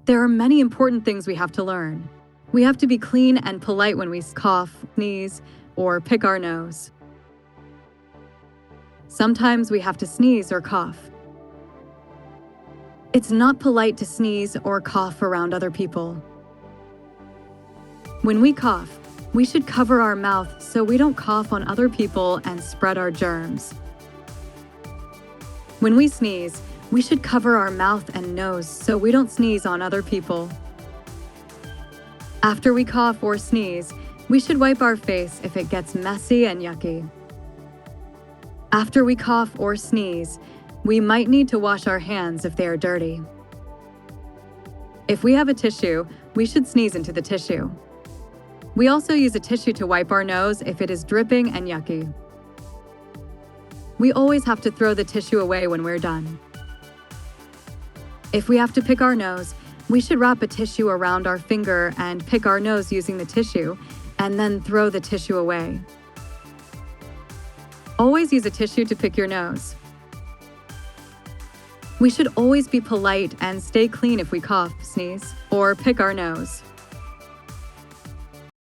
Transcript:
There are many important things we have to learn. We have to be clean and polite when we cough, sneeze, or pick our nose. Sometimes we have to sneeze or cough. It's not polite to sneeze or cough around other people. When we cough, we should cover our mouth so we don't cough on other people and spread our germs. When we sneeze, we should cover our mouth and nose so we don't sneeze on other people. After we cough or sneeze, we should wipe our face if it gets messy and yucky. After we cough or sneeze, we might need to wash our hands if they are dirty. If we have a tissue, we should sneeze into the tissue. We also use a tissue to wipe our nose if it is dripping and yucky. We always have to throw the tissue away when we're done. If we have to pick our nose, we should wrap a tissue around our finger and pick our nose using the tissue, and then throw the tissue away. Always use a tissue to pick your nose. We should always be polite and stay clean if we cough, sneeze, or pick our nose.